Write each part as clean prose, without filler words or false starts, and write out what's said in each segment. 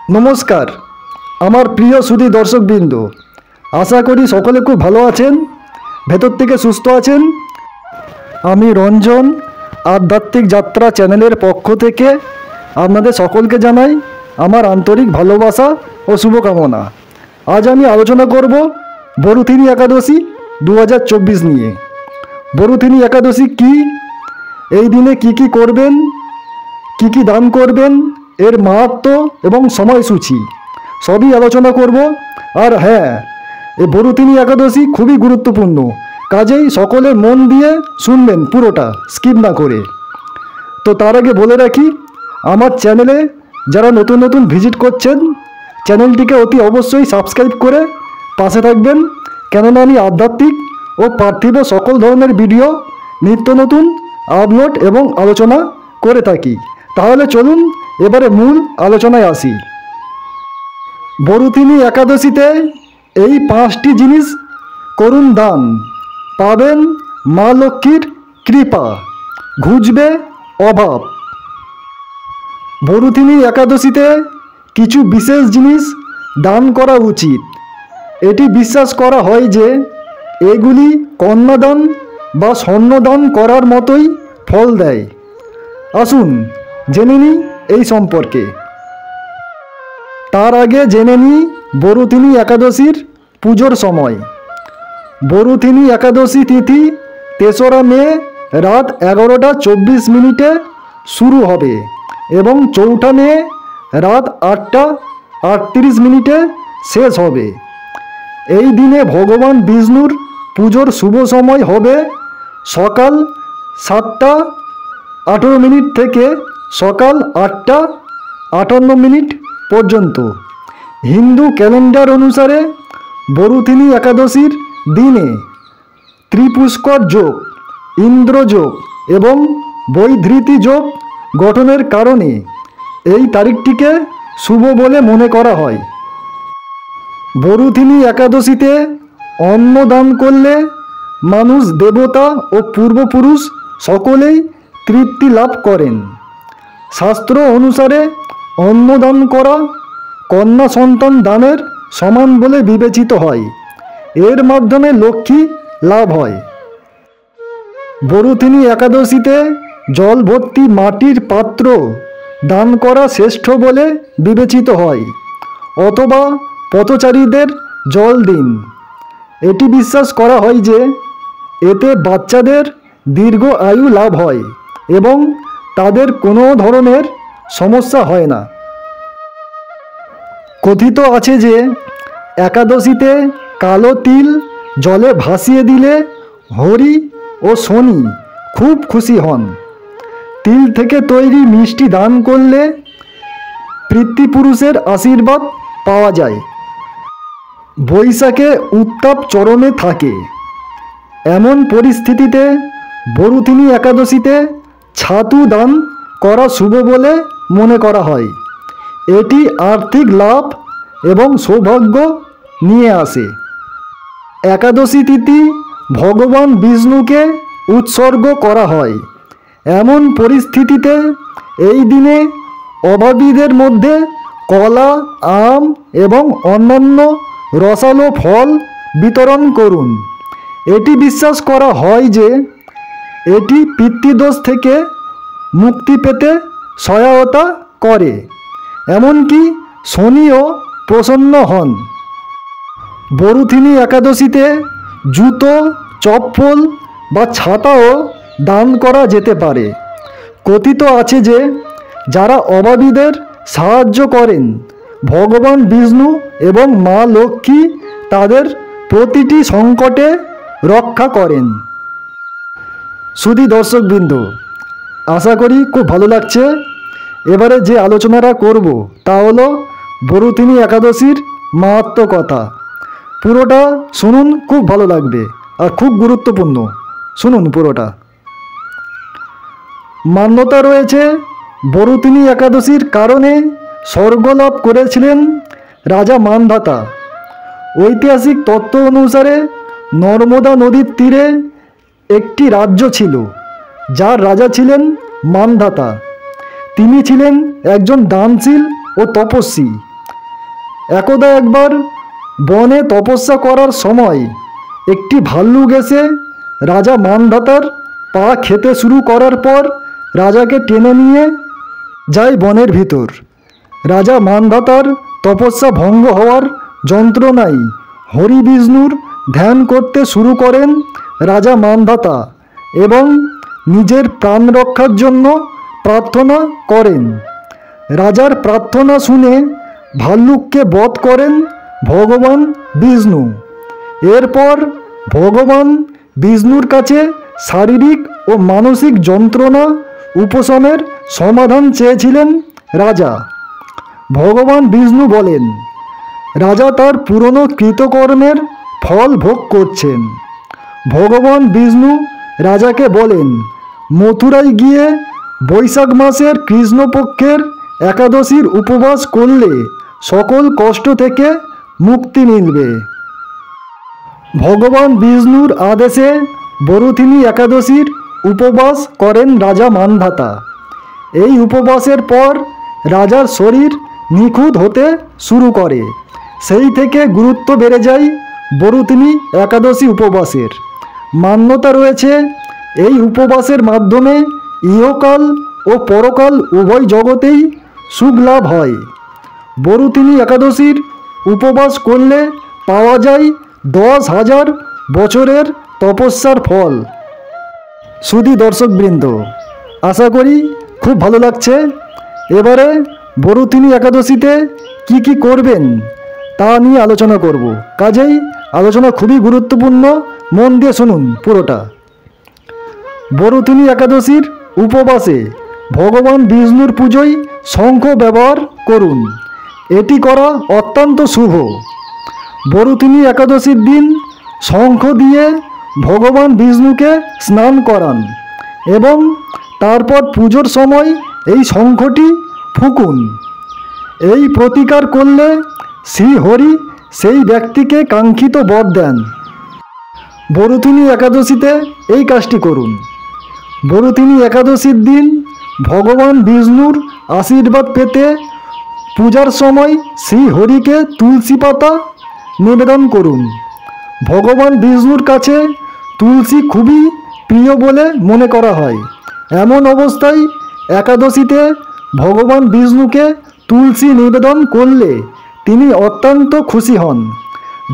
নমস্কার আমার প্রিয় সুধী দর্শকবৃন্দ, আশা করি সকলে খুব ভালো আছেন, ভেতর থেকে সুস্থ আছেন। আমি রঞ্জন আধ্যাত্মিক যাত্রা চ্যানেলের পক্ষ থেকে আপনাদের সকলকে জানাই আমার আন্তরিক ভালোবাসা ও শুভকামনা। আজ আমি আলোচনা করব বরুথিনী একাদশী 2024 নিয়ে। বরুথিনী একাদশী কি, এই দিনে কি কি করবেন, কি কি দান করবেন, এর মাহাত্ম্য এবং সময়সূচি সবই আলোচনা করব। আর হ্যাঁ, এই বরুথিনী একাদশী খুবই গুরুত্বপূর্ণ, কাজেই সকলে মন দিয়ে শুনবেন, পুরোটা স্কিপ না করে। তো তার আগে বলে রাখি, আমার চ্যানেলে যারা নতুন নতুন ভিজিট করছেন, চ্যানেলটিকে অতি অবশ্যই সাবস্ক্রাইব করে পাশে থাকবেন, কেননা আমি আধ্যাত্মিক ও পার্থিব সকল ধরনের ভিডিও নিত্য নতুন আপলোড এবং আলোচনা করে থাকি। তাহলে চলুন এবারে মূল আলোচনায় আসি। বরুথিনী একাদশীতে এই 5টি জিনিস করুন দান, পাবেন মা লক্ষ্মীর কৃপা, ঘুচবে অভাব। বরুথিনী একাদশীতে কিছু বিশেষ জিনিস দান করা উচিত। এটি বিশ্বাস করা হয় যে এগুলি কন্যাদান বা স্বর্ণদান করার মতোই ফল দেয়। আসুন জেনে নিই এই সম্পর্কে। তার আগে জেনে নিই বরুথিনী একাদশীর পুজোর সময়। বরুথিনী একাদশী তিথি 3রা মে রাত 11টা 24 মিনিটে শুরু হবে এবং 4ঠা মে রাত 8টা 38 মিনিটে শেষ হবে। এই দিনে ভগবান বিষ্ণুর পুজোর শুভ সময় হবে সকাল 7টা 18 মিনিট থেকে সকাল 8টা 58 মিনিট পর্যন্ত। হিন্দু ক্যালেন্ডার অনুসারে বরুথিনী একাদশীর দিনে ত্রিপুষ্কর যোগ, ইন্দ্রযোগ এবং বৈধৃতি যোগ গঠনের কারণে এই তারিখটিকে শুভ বলে মনে করা হয়। বরুথিনী একাদশীতে অন্ন দান করলে মানুষ, দেবতা ও পূর্বপুরুষ সকলেই তৃপ্তি লাভ করেন। শাস্ত্র অনুসারে অন্নদান করা কন্যা সন্তান দানের সমান বলে বিবেচিত হয়। এর মাধ্যমে লক্ষ্মী লাভ হয়। বরুথিনী একাদশীতে জল ভর্তি মাটির পাত্র দান করা শ্রেষ্ঠ বলে বিবেচিত হয়, অথবা পথচারীদের জল দিন। এটি বিশ্বাস করা হয় যে এতে বাচ্চাদের দীর্ঘ আয়ু লাভ হয় এবং তাদের কোনো ধরনের সমস্যা হয় না। কথিত আছে যে একাদশীতে কালো তিল জলে ভাসিয়ে দিলে হরি ও শনি খুব খুশি হন। তিল থেকে তৈরি মিষ্টি দান করলে পিতৃপুরুষের আশীর্বাদ পাওয়া যায়। বৈশাখে উত্তাপ চরমে থাকে, এমন পরিস্থিতিতে বরুথিনী একাদশীতে ছাতু দান করা শুভ বলে মনে করা হয়। এটি আর্থিক লাভ এবং সৌভাগ্য নিয়ে আসে। একাদশী তিথি ভগবান বিষ্ণুকে উৎসর্গ করা হয়। এমন পরিস্থিতিতে এই দিনে অভাবীদের মধ্যে কলা, আম এবং অন্যান্য রসালো ফল বিতরণ করুন। এটি বিশ্বাস করা হয় যে এটি পিতৃদোষ থেকে মুক্তি পেতে সহায়তা করে, এমনকি শনিও প্রসন্ন হন। বরুথিনী একাদশীতে জুতো, চপ্পল বা ছাতাও দান করা যেতে পারে। কথিত আছে যে যারা অভাবীদের সাহায্য করেন, ভগবান বিষ্ণু এবং মা লক্ষ্মী তাদের প্রতিটি সংকটে রক্ষা করেন। সুধী দর্শকবৃন্দ, আশা করি খুব ভালো লাগছে। এবারে যে আলোচনাটা করব তা হলো বরুথিনী একাদশীর মাহাত্ম্য কথা। পুরোটা শুনুন, খুব ভালো লাগবে আর খুব গুরুত্বপূর্ণ। শুনুন পুরোটা। মান্যতা রয়েছে বরুথিনী একাদশীর কারণে স্বর্গলাভ করেছিলেন রাজা মান্ধাতা। ঐতিহাসিক তত্ত্ব অনুসারে নর্মদা নদীর তীরে একটি রাজ্য ছিল, যার রাজা ছিলেন মান্ধাতা। তিনি ছিলেন একজন দানশীল ও তপস্বী একদা একবার বনে তপস্যা করার সময় একটি ভাল্লুক এসে রাজা মান্ধাতার পা খেতে শুরু করার পর রাজাকে টেনে নিয়ে যায় বনের ভিতর। রাজা মান্ধাতার তপস্যা ভঙ্গ হওয়ার যন্ত্রণায় হরি বিষ্ণুর ধ্যান করতে শুরু করেন রাজা মান্ধাতা এবং নিজের প্রাণ রক্ষার জন্য প্রার্থনা করেন। রাজার প্রার্থনা শুনে ভাল্লুককে বধ করেন ভগবান বিষ্ণু। এরপর ভগবান বিষ্ণুর কাছে শারীরিক ও মানসিক যন্ত্রণা উপশমের সমাধান চেয়েছিলেন রাজা। ভগবান বিষ্ণু বলেন, রাজা তার পুরনো কৃতকর্মের ফল ভোগ করছেন। ভগবান বিষ্ণু রাজাকে বলেন, মথুরায় গিয়ে বৈশাখ মাসের কৃষ্ণপক্ষের একাদশীর উপবাস করলে সকল কষ্ট থেকে মুক্তি মিলবে। ভগবান বিষ্ণুর আদেশে বরুথিনী একাদশীর উপবাস করেন রাজা মান্ধাতা। এই উপবাসের পর রাজার শরীর নিখুঁত হতে শুরু করে। সেই থেকে গুরুত্ব বেড়ে যায় বরুথিনী একাদশী উপবাসের। মান্যতা রয়েছে এই উপবাসের মাধ্যমে ইহকাল ও পরকাল উভয় জগতেই সুখ লাভ হয়। বরুথিনী একাদশীর উপবাস করলে পাওয়া যায় 10,000 বছরের তপস্যার ফল। সুধী দর্শকবৃন্দ, আশা করি খুব ভালো লাগছে। এবারে বরুথিনী একাদশীতে কি করবেন তা নিয়ে আলোচনা করব। কাজেই আলোচনা খুবই গুরুত্বপূর্ণ, মন দিয়ে শুনুন পুরোটা। বরুথিনী একাদশীর উপবাসে ভগবান বিষ্ণুর পুজোয় শঙ্খ ব্যবহার করুন। এটি করা অত্যন্ত শুভ। বরুথিনী একাদশীর দিন শঙ্খ দিয়ে ভগবান বিষ্ণুকে স্নান করান এবং তারপর পুজোর সময় এই শঙ্খটি ফুঁকুন। এই প্রতিকার করলে শ্রীহরি সেই ব্যক্তিকে কাঙ্ক্ষিত বর দেন। বরুথিনী একাদশীতে এই কাজটি করুন। বরুথিনী একাদশীর দিন ভগবান বিষ্ণুর আশীর্বাদ পেতে পূজার সময় শ্রীহরিকে তুলসী পাতা নিবেদন করুন। ভগবান বিষ্ণুর কাছে তুলসী খুবই প্রিয় বলে মনে করা হয়। এমন অবস্থায় একাদশীতে ভগবান বিষ্ণুকে তুলসী নিবেদন করলে তিনি অত্যন্ত খুশি হন,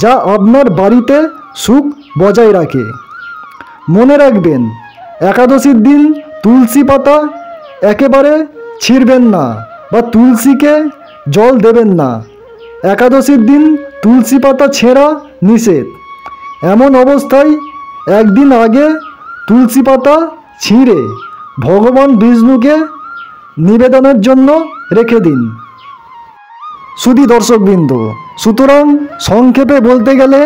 যা আপনার বাড়িতে সুখ বজায় রাখে। মনে রাখবেন, একাদশীর দিন তুলসী পাতা একেবারে ছিঁড়বেন না বা তুলসীকে জল দেবেন না। একাদশীর দিন তুলসী পাতা ছেঁড়া নিষেধ। এমন অবস্থায় একদিন আগে তুলসী পাতা ছিঁড়ে ভগবান বিষ্ণুকে নিবেদনের জন্য রেখে দিন। সুধী দর্শকবৃন্দ, সুতরাং সংক্ষেপে বলতে গেলে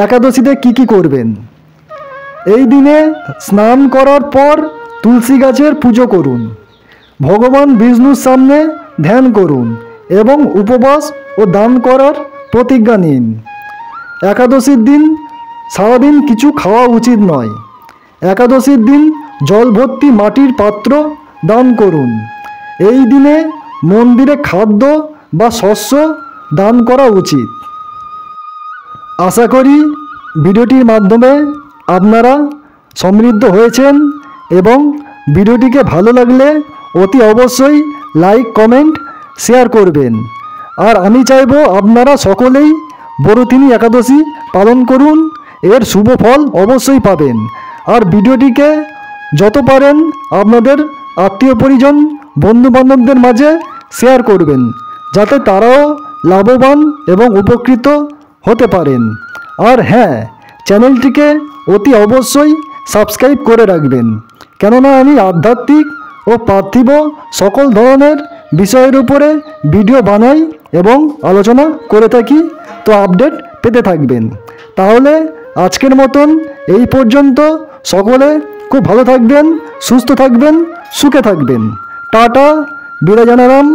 একাদশীতে কি করবেন। এই দিনে স্নান করার পর তুলসী গাছের পুজো করুন, ভগবান বিষ্ণুর সামনে ধ্যান করুন এবং উপবাস ও দান করার প্রতিজ্ঞা নিন। একাদশীর দিন সারাদিন কিছু খাওয়া উচিত নয়। একাদশীর দিন জল ভর্তি মাটির পাত্র দান করুন। এই দিনে মন্দিরে খাদ্য বা শস্য দান করা উচিত। আশা করি ভিডিওটির মাধ্যমে আপনারা সমৃদ্ধ হয়েছেন এবং ভিডিওটিকে ভালো লাগলে অতি অবশ্যই লাইক, কমেন্ট, শেয়ার করবেন। আর আমি চাইব আপনারা সকলেই বরুথিনী একাদশী পালন করুন, এর শুভ ফল অবশ্যই পাবেন। আর ভিডিওটিকে যত পারেন আপনাদের আত্মীয় পরিজন, বন্ধুবান্ধবদের মাঝে শেয়ার করবেন, যাতে তারাও লাভবান এবং উপকৃত হতে পারেন। আর হ্যাঁ, চ্যানেলটিকে অতি অবশ্যই সাবস্ক্রাইব করে রাখবেন, কেননা আমি আধ্যাত্মিক ও পার্থিব সকল ধরনের বিষয়ের উপরে ভিডিও বানাই এবং আলোচনা করে থাকি। তো আপডেট পেতে থাকবেন। তাহলে আজকের মতন এই পর্যন্ত। সকলে খুব ভালো থাকবেন, সুস্থ থাকবেন, সুখে থাকবেন। টাটা, বিদায় জানালাম।